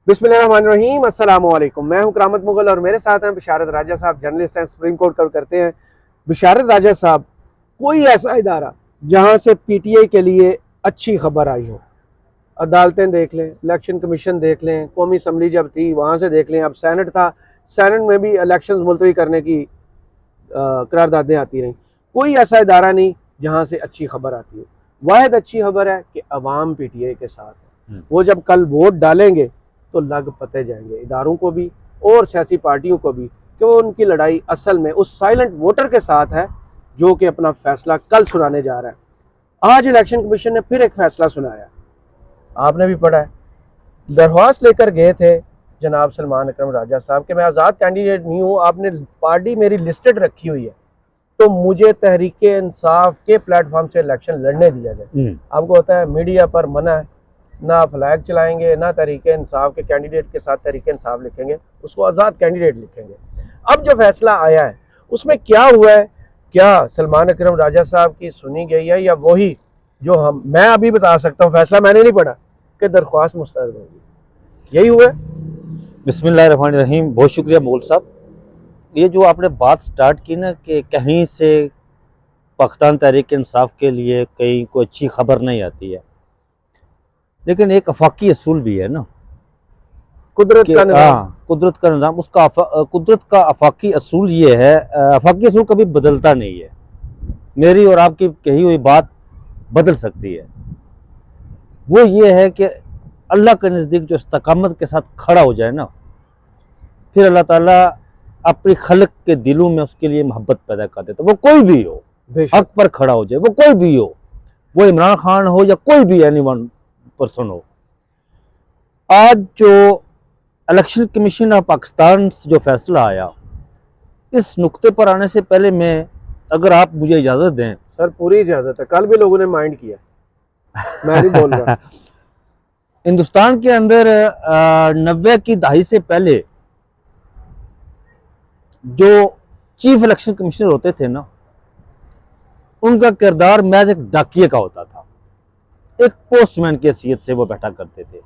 बिस्मिल्लाहिर्रहमानिर्रहीम, अस्सलाम वालेकुम। मैं हूं करामत मुगल और मेरे साथ हैं बिशारत राजा साहब, जर्नलिस्ट हैं, सुप्रीम कोर्ट कवर करते हैं। बिशारत राजा साहब, कोई ऐसा इदारा जहां से पीटीआई के लिए अच्छी खबर आई हो, अदालतें देख लें, इलेक्शन कमीशन देख लें, कौमी असम्बली जब थी वहां से देख लें, अब सैनेट था, सैनेट में भी इलेक्शन मुलतवी करने की करारदादें आती रहीं। कोई ऐसा इदारा नहीं जहां से अच्छी खबर आती हो। वाहिद अच्छी खबर है कि अवाम पीटीआई के साथ है। वो जब कल वोट डालेंगे तो लग पते जाएंगे इदारों को भी और सियासी पार्टियों को भी कि वो उनकी लड़ाई असल में उस साइलेंट वोटर के साथ है जो कि अपना फैसला कल सुनाने जा रहा है। आज इलेक्शन कमीशन ने फिर एक फैसला सुनाया, आपने भी पढ़ा है। दरख्वास्त लेकर गए थे जनाब सलमान अकरम राजा साहब कि मैं आज़ाद कैंडिडेट नहीं हूँ, आपने पार्टी मेरी लिस्टेड रखी हुई है तो मुझे तहरीक इंसाफ के प्लेटफॉर्म से इलेक्शन लड़ने दिया जाए। आपको होता है मीडिया पर मना है, ना फ्लैग चलाएंगे, ना तहरीक इंसाफ के कैंडिडेट के साथ तहरीक इंसाफ लिखेंगे, उसको आज़ाद कैंडिडेट लिखेंगे। अब जो फैसला आया है उसमें क्या हुआ है, क्या सलमान अकरम राजा साहब की सुनी गई है या वही जो मैं अभी बता सकता हूँ, फैसला मैंने नहीं पढ़ा, कि दरख्वास्त मुस्तरद होगी, यही हुआ है? बिस्मिल्लाहिर्रहमानिर्रहीम। बहुत शुक्रिया मोल साहब। ये जो आपने बात स्टार्ट की ना कि कहीं से पाकिस्तान तहरीक इंसाफ के लिए कहीं कोई अच्छी खबर नहीं आती है, लेकिन एक अफाकी असूल भी है ना, कुदरत का निज़ाम। कुदरत का निज़ाम, उसका कुदरत का अफाकी असूल ये है, अफाकी असूल कभी बदलता नहीं है। मेरी और आपकी कही हुई बात बदल सकती है। वो ये है कि अल्लाह के नज़दीक जो इस्तकामत के साथ खड़ा हो जाए ना, फिर अल्लाह ताला अपनी खल्क के दिलों में उसके लिए मोहब्बत पैदा कर देता। वो कोई भी हो, हक पर खड़ा हो जाए, वो कोई भी हो, वो इमरान खान हो या कोई भी एनीवन पर्सन हो। आज जो इलेक्शन कमीशन ऑफ पाकिस्तान से जो फैसला आया, इस नुक्ते पर आने से पहले मैं, अगर आप मुझे इजाज़त दें। सर पूरी इजाज़त है, कल भी लोगों ने माइंड किया, मैं नहीं बोल रहा। हिंदुस्तान के अंदर 90 की दहाई से पहले जो चीफ इलेक्शन कमिश्नर होते थे ना, उनका किरदार महज एक डाकिये का होता था, एक पोस्टमैन की हैसियत से वो बैठा करते थे।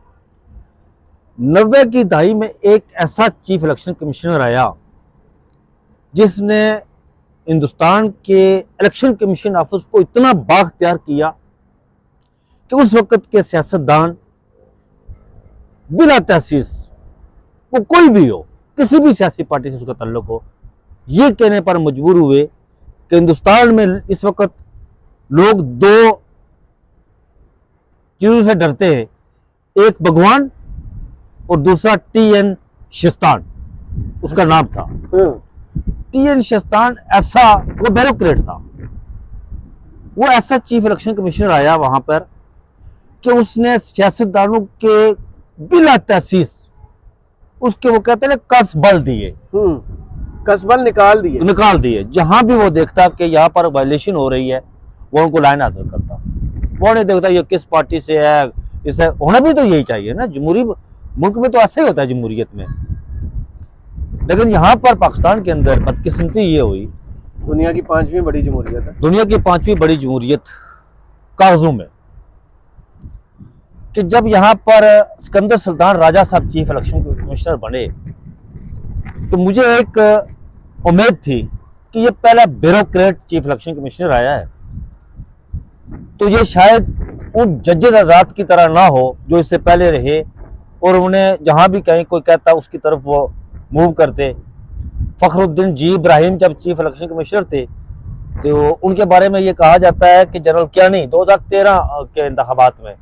90 की दहाई में एक ऐसा चीफ इलेक्शन कमिश्नर आया जिसने हिंदुस्तान के इलेक्शन कमीशन ऑफिस को इतना बाख्तियार किया कि उस वक्त के सियासतदान बिना तहसीस, वो कोई भी हो, किसी भी सियासी पार्टी से उसका ताल्लुक हो, ये कहने पर मजबूर हुए कि हिंदुस्तान में इस वक्त लोग दो चीजों से डरते हैं, एक भगवान और दूसरा TN शिस्तान, उसका नाम था। TN शिस्तान ऐसा, वो ब्यूरोक्रेट था, वो ऐसा चीफ इलेक्शन कमिश्नर आया वहां पर कि उसने सियासतदानों के बिना तहसीस उसके, वो कहते हैं कस बल दिए, कसबल निकाल दिए। जहां भी वो देखता कि यहाँ पर वायलेशन हो रही है, वो उनको लाइन हासिल करता। वो नहीं देखता ये किस पार्टी से है, इसे होना भी तो यही चाहिए ना, जमहूरी मुल्क में तो ऐसे ही होता है जमहूरियत में। लेकिन यहाँ पर पाकिस्तान के अंदर बदकिस्मती ये हुई, दुनिया की 5वीं बड़ी जमहूरियत है, दुनिया की 5वीं बड़ी जमहूरियत कागजों में, कि जब यहाँ पर सिकंदर सुल्तान राजा साहब चीफ इलेक्शन कमिश्नर बने तो मुझे एक उम्मीद थी कि ये पहला ब्यूरोक्रेट चीफ इलेक्शन कमिश्नर आया है, तो ये शायद उन जजेस आजाद की तरह ना हो जो इससे पहले रहे और उन्हें जहां भी कहीं कोई कहता उसकी तरफ वो मूव करते। फखरुद्दीन जी इब्राहिम जब चीफ इलेक्शन कमिश्नर थे तो उनके बारे में ये कहा जाता है कि जनरल कियानी 2013 के इंतखाबात में,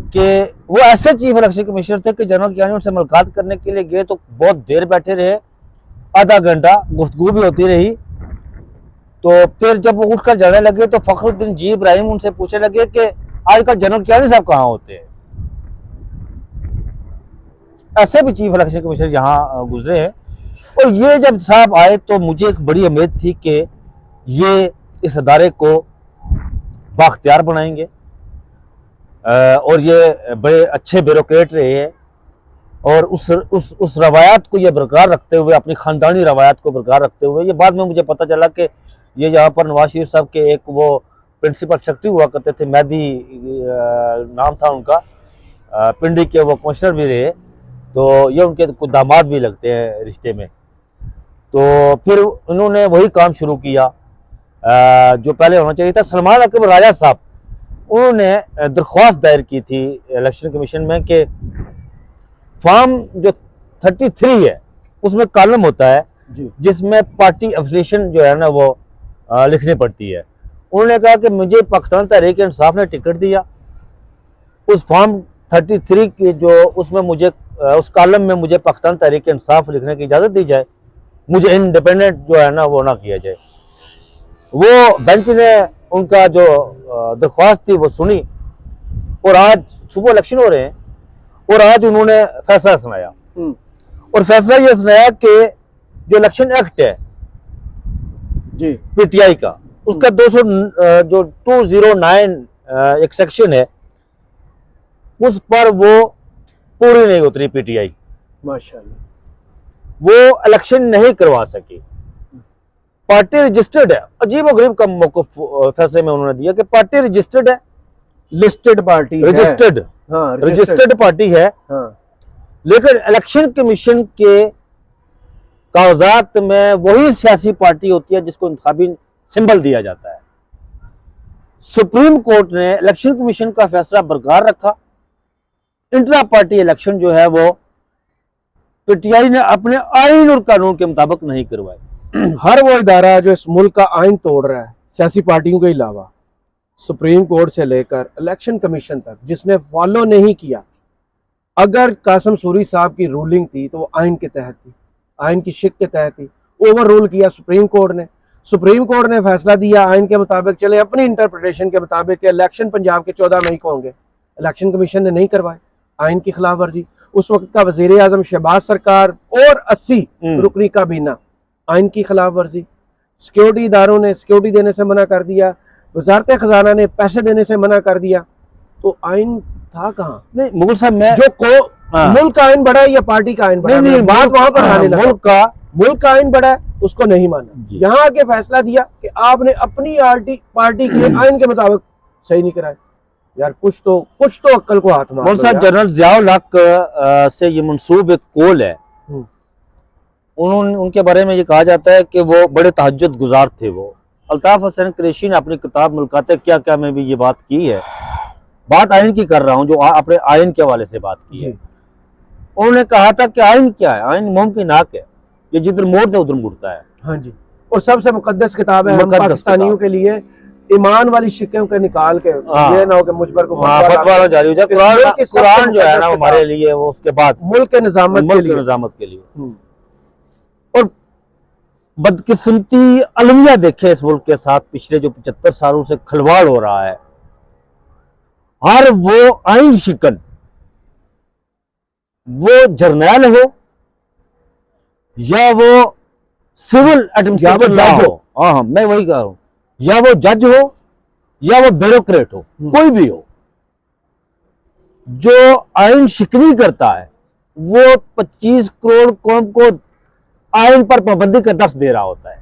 कि वो ऐसे चीफ इलेक्शन कमिश्नर थे कि जनरल कियानी उनसे मुलाकात करने के लिए गए तो बहुत देर बैठे रहे, आधा घंटा गुफ्तगू भी होती रही। तो फिर जब वो उठकर जाने लगे तो फखरुद्दीन जी इब्राहिम उनसे पूछने लगे कि आजकल जनरल कियानी साहब कहाँ होते हैं। ऐसे भी चीफ इलेक्शन कमिश्नर यहाँ गुजरे हैं, और ये जब साहब आए तो मुझे एक बड़ी उम्मीद थी कि ये इस अदारे को बाख्तियार बनाएंगे और ये बड़े अच्छे ब्यूरोक्रेट रहे हैं, और उस रवायात को ये बरकरार रखते हुए, अपनी खानदानी रवायात को बरकरार रखते हुए, ये बाद में मुझे पता चला कि ये यहाँ पर नवाज शरीफ साहब के एक वो प्रिंसिपल सेक्रेटरी हुआ करते थे, मेहदी नाम था उनका, पिंडी के वो कमिश्नर भी रहे, तो ये उनके कुछ दामाद भी लगते हैं रिश्ते में। तो फिर उन्होंने वही काम शुरू किया जो पहले होना चाहिए था। सलमान अकबर राजा साहब, उन्होंने दरख्वास्त दायर की थी इलेक्शन कमीशन में कि फॉर्म जो 33 है उसमें कॉलम होता है जी जिसमें पार्टी एफिलिएशन जो है ना वो लिखनी पड़ती है। उन्होंने कहा कि मुझे पाकिस्तान तहरीक इंसाफ ने टिकट दिया, उस फॉर्म 33 की जो उसमें मुझे उस कॉलम में मुझे पाकिस्तान तहरीक इंसाफ लिखने की इजाज़त दी जाए, मुझे इंडिपेंडेंट जो है ना वो ना किया जाए। वो बेंच ने उनका जो दरख्वास्त थी वो सुनी और आज सुबह इलेक्शन हो रहे हैं और आज उन्होंने फैसला सुनाया। और फैसला ये सुनाया कि जो इलेक्शन एक्ट है जी पीटीआई का, उसका 209 एक सेक्शन है, उस पर वो पूरी नहीं उतरी पीटीआई, माशाल्लाह। वो इलेक्शन नहीं करवा सकी। पार्टी रजिस्टर्ड है, अजीब गरीब का मौक़िफ़ फैसले में उन्होंने दिया कि पार्टी रजिस्टर्ड है, लिस्टेड पार्टी रजिस्टर्ड, हाँ रजिस्टर्ड पार्टी है, हाँ लेकिन इलेक्शन कमीशन के कागजात में वही सियासी पार्टी होती है जिसको इंतखाबी सिंबल दिया जाता है। सुप्रीम कोर्ट ने इलेक्शन कमीशन का फैसला बरकरार रखा। इंट्रा पार्टी इलेक्शन जो है वो पीटीआई ने अपने आईन और कानून के मुताबिक नहीं करवाए। हर वो इदारा जो इस मुल्क का आइन तोड़ रहा है, सियासी पार्टियों के अलावा, सुप्रीम कोर्ट से लेकर इलेक्शन कमीशन तक, जिसने फॉलो नहीं किया, अगर कासिम सूरी साहब की रूलिंग थी तो वो आइन के तहत थी, आइन की शिक के तहत थी। ओवर रूल किया सुप्रीम कोर्ट ने। सुप्रीम कोर्ट ने फैसला दिया आइन के मुताबिक चले, अपनी इंटरप्रिटेशन के मुताबिक कि इलेक्शन पंजाब के 14 मई को होंगे। इलेक्शन कमीशन ने नहीं करवाए, आइन की खिलाफ वर्जी। उस वक्त का वजीर आजम शहबाज सरकार और 80 रुकनी काबीना, आइन की खिलाफ वर्जी। सिक्योरिटी इदारों ने सिक्योरिटी देने से मना कर दिया, वजारत खजाना ने पैसे देने से मना कर दिया। तो आइन था कहाँ? नहीं मुगल साहब, मैं जो मुल्क का आइन बड़ा है या पार्टी का आइन बड़ा है? नहीं, बात वहां पर आने लगा। मुल्क का आइन बड़ा है, उसको नहीं माना। यहाँ आके फैसला दिया कि आपने अपनी पार्टी के आइन के मुताबिक सही नहीं कराया। यार कुछ तो अक्ल को हाथ मार। मुगल साहब, जनरल ज़ियाउल हक से ये मंसूब एक कॉल है। उनके बारे में ये कहा जाता है कि वो बड़े तहज्जुद गुजार थे। वो अल्ताफ हसन कुरैशी ने अपनी किताब मुल्कात क्या क्या में भी ये बात की है। बात आइन की कर रहा हूँ, जो अपने आइन के हवाले से बात की है। उन्होंने कहा था कि आइन क्या है? आइन मुमकिन आक है, ये जिधर मोड़ दे उधर मुड़ता है। हाँ जी, और सबसे मुकद्दस किताब है हम पाकिस्तानियों के लिए। ईमान वाली शिक्कों के निकाल के ये ना हो कि मुझ पर फतवा जारी हो जाए। कुरान जो है ना हमारे लिए, वो उसके बाद मुल्क के निजामत के लिए। और बदकिस्मती अलमिया देखे इस मुल्क के साथ पिछले जो 75 सालों से खिलवाड़ हो रहा है। हर वो आइन शिकन, वो जर्नैल हो या वो सिविल एडमिनिस्ट्रेटर लॉ हो, हाँ मैं वही कह रहा हूं, या वो जज हो या वो ब्यूरोक्रेट हो, कोई भी हो, जो आइन शिकनी करता है वो 25 करोड़ कौम को आइन पर पाबंदी का दर्ज दे रहा होता है।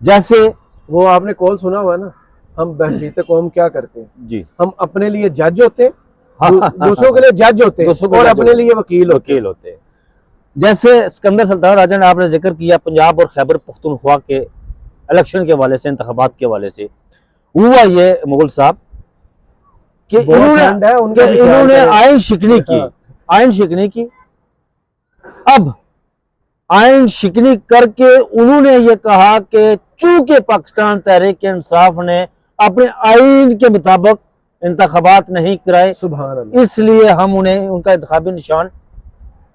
जैसे वो आपने कॉल सुना हुआ ना, हम बहसीत कौम क्या करते हैं जी, हम अपने लिए जज होते हैं, दूसरों के लिए जज होते हैं और अपने लिए वकील होते हैं। जैसे सिकंदर सुल्तान राजा ने आपने जिक्र किया, पंजाब और खैबर पख्तूनख्वा के इलेक्शन के हवाले से, इंतखाबात के हवाले से हुआ ये मुगल साहब कि इन्होंने आइन शिकनी की, आइन शिकनी की। अब आइन शिकनी करके उन्होंने ये कहा कि चूंकि पाकिस्तान तहरीक इंसाफ ने अपने आइन के मुताबिक इंतखाबात नहीं कराए, सुभान अल्लाह, इसलिए हम उन्हें उनका इंतखाबी निशान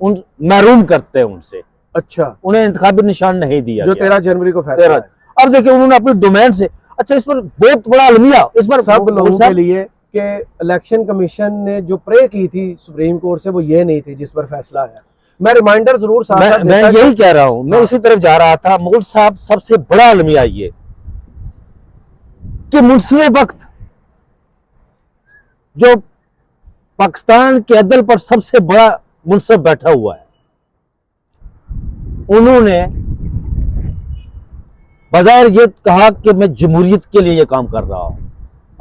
महरूम करते हैं उनसे। अच्छा, उन्हें इंतखाबी निशान नहीं दिया जो 13 जनवरी को फैसला है। अब देखिए उन्होंने अपनी डोमेन से, अच्छा इस पर बहुत बड़ा अलमिया, इस पर सब लोगों के लिए कि इलेक्शन कमीशन ने जो प्रे की थी सुप्रीम कोर्ट से वो ये नहीं थी जिस पर फैसला आया। मैं रिमाइंडर जरूर मैं यही कह रहा हूं, मैं इसी तरफ जा रहा था। मुगल साहब, सबसे बड़ा अलमिया ये कि मुंसिफ वक्त जो पाकिस्तान के अदल पर सबसे बड़ा मुंसिफ बैठा हुआ है, उन्होंने बजाय ये कहा कि मैं जमहूरियत के लिए ये काम कर रहा हूं,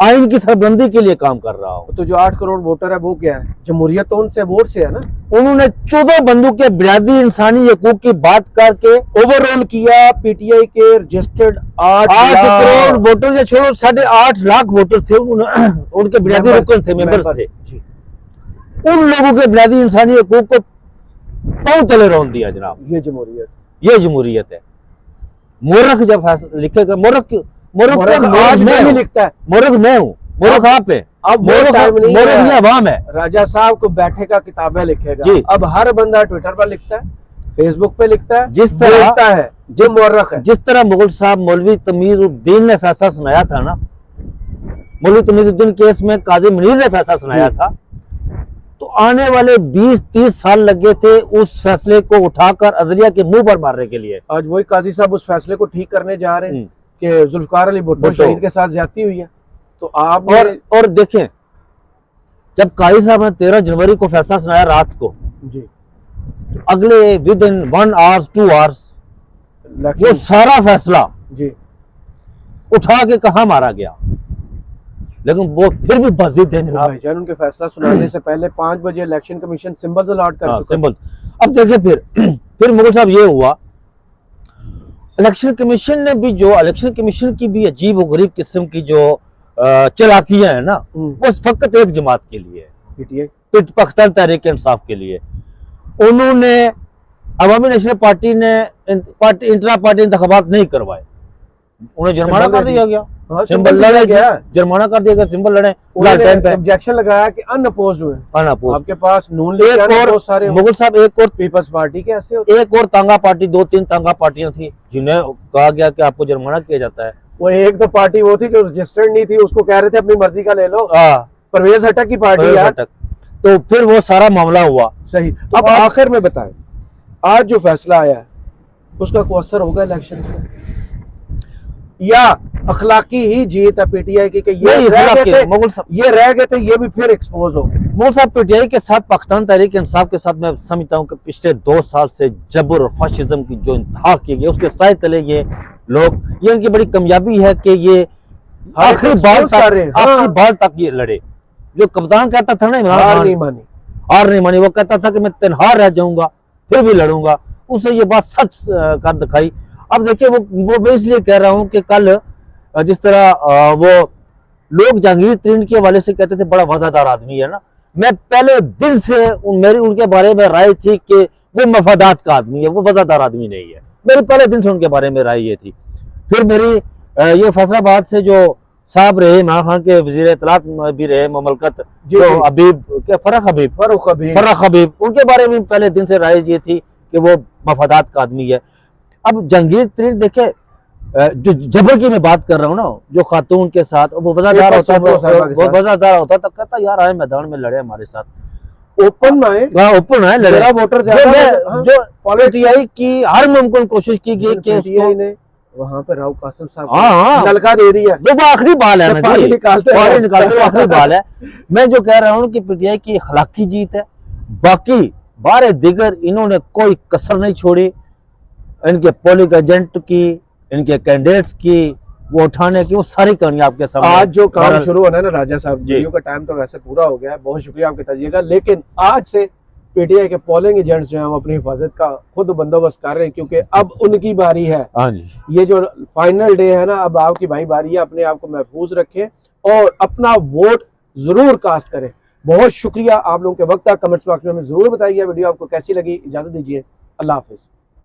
आइन की सरबंदी के लिए काम कर रहा हूँ। तो जो 8 करोड़ वोटर है वो क्या है? जमहूरियत तो उनसे वोट से है ना। उन्होंने 14 बंदूकें बुनियादी इंसानी हकूक की बात करके ओवरऑल किया पीटीआई के रजिस्टर्ड 8 करोड़ वोटर या छोड़ो 8.5 लाख वोटर थे, उनके बुनियादी रुकन थे, मेंबर्स थे। जी। उन लोगों के बुनियादी इंसानी हकूक को पांव तले रौंद दिया जनाब। ये जमहूरियत, ये जमहूरियत है। मोरख जब लिखेगा, मोरख आज मैं लिखता है, मोरख मैं हूँ, मोरख आप है। अब मोरख ये अवाम है। राजा साहब को बैठेगा, किताबें लिखेगा। जी। अब हर बंदा ट्विटर पर लिखता है, फेसबुक पे लिखता है, जिस तरह लिखता है जो मोरख है। जिस तरह मुगल साहब मौलवी तमीजुद्दीन ने फैसला सुनाया था ना, मौलवी तमीजुद्दीन केस में काजी मुनीर ने फैसला सुनाया था, तो आने वाले 20-30 साल लगे थे उस फैसले को उठाकर अदलिया के मुंह पर मारने के लिए। आज वही काजी साहब उस फैसले को ठीक करने जा रहे हैं कि जुल्फकार अली भुट्टो शहीद के साथ ज्यादती हुई है। तो आप और देखें, जब काजी साहब ने 13 जनवरी को फैसला सुनाया रात को जी, तो अगले विद इन 1 आवर्स 2 आवर्स वो सारा फैसला जी उठा के कहा मारा गया। लेकिन वो फिर भी मस्जिद थे जनाब। भाईजान उनके फैसला सुनाने से पहले 5 बजे इलेक्शन कमीशन सिंबल्स अलॉट कर चुका। सिंबल। अब देखिए फिर मुगल साहब ये हुआ, इलेक्शन कमीशन ने भी जो इलेक्शन कमीशन की भी अजीब और गरीब किस्म की जो चालाकियां है ना, वो फकत एक जमात के लिए है, पीटीआई, पाकिस्तान तहरीक इंसाफ के लिए। उन्होंने अवामी नेशनल पार्टी ने इंटरा पार्टी इंतखाबात नहीं करवाए, उन्हें जुर्माना कर दिया गया। सिंबल लड़े गया, जुर्माना कर दिया गया, सिंबल लड़े, ऑब्जेक्शन लगाया कि अनअपोज्ड हुए। अनअपोज्ड। आपके पास नून लीग बहुत सारे मुगल साहब, एक और पीपल्स पार्टी के ऐसे होते, एक और तांगा पार्टी, 2-3 तांगा पार्टियां थी जिन्हें कहा गया कि आपको जुर्माना किया जाता है। वो एक तो पार्टी वो थी जो रजिस्टर्ड नहीं थी, उसको कह रहे थे अपनी मर्जी का ले लो। परवेज हटक की पार्टी यार। तो फिर वो सारा मामला हुआ। सही। तो अब आखिर में बताएं, आज जो फैसला आया है उसका कोई असर होगा इलेक्शन में, या अखलाकी ही जीत है पीटीआई की कि ये रह गए थे, ये भी फिर एक्सपोज हो गए। मुगल साहब पीटीआई के साथ, पाकिस्तान तहरीक इंसाफ के साथ मैं समझता हूँ कि पिछले 2 साल से जबर और फाशिज्म की जो इंतहा की गई, उसके साए तले ये लोग, ये इनकी बड़ी कामयाबी है कि ये आखिरी बाल तक ये लड़े। जो कप्तान कहता था ना, हार नहीं मानी, वो कहता था कि मैं तन्हा रह जाऊंगा फिर भी लड़ूंगा, उसे ये बात सच कर दिखाई। अब देखिए वो मैं इसलिए कह रहा हूं कि कल जिस तरह वो लोग जहांगीर तरीन के हवाले से कहते थे बड़ा वफादार आदमी है ना, मैं पहले दिन से मेरी उनके बारे में राय थी कि वो मफादात का आदमी है, वो वफादार आदमी नहीं है। मेरी पहले दिन से उनके बारे में राय ये थी। फिर मेरी ये फैसलाबाद से जो साहब रहे, इमरान खान के वजीर इत्तलात भी रहे ममलकत, जो हबीब के फर्रुख हबीब, उनके बारे में पहले दिन से राय ये थी कि वो मफादात का आदमी है। अब जहांगीर तरीन देखे, जो जबर की मैं बात कर रहा हूँ ना, जो खातून के साथ वो वफादार होता तो कहता यार आए मैदान में लड़े हमारे साथ, ओपन आए लड़े, वोटर जो पीटीआई की हर मुमकिन कोशिश की गई कि उसको वहां पे राव कासिम साहब नलका दे दिया, जो वो आखिरी बाल है ना, पानी निकालते आखिरी बाल है। मैं जो कह रहा हूँ कि पीटीआई की अखलाकी जीत है, बाकी बारे दिगर इन्होंने कोई कसर नहीं छोड़ी, इनके पोलिंग एजेंट की, इनके कैंडिडेट्स की, वो उठाने की, वो सारी कहानी आपके सामने। आज जो काम शुरू होना है ना राजा साहब, वीडियो का टाइम तो वैसे पूरा हो गया है, बहुत शुक्रिया आपके तजिए का, लेकिन आज से पीटीआई के पोलिंग एजेंट्स जो हैं वो अपनी हिफाजत का खुद बंदोबस्त कर रहे हैं, क्योंकि अब उनकी बारी है। हाँ जी, ये जो फाइनल डे है ना, अब आपकी भाई बारी है, अपने आप को महफूज रखें और अपना वोट जरूर कास्ट करें। बहुत शुक्रिया आप लोगों के वक्त का, कमेंट्स बॉक्स में हमें जरूर बताइए वीडियो आपको कैसी लगी। इजाजत दीजिए, अल्लाह हाफिज।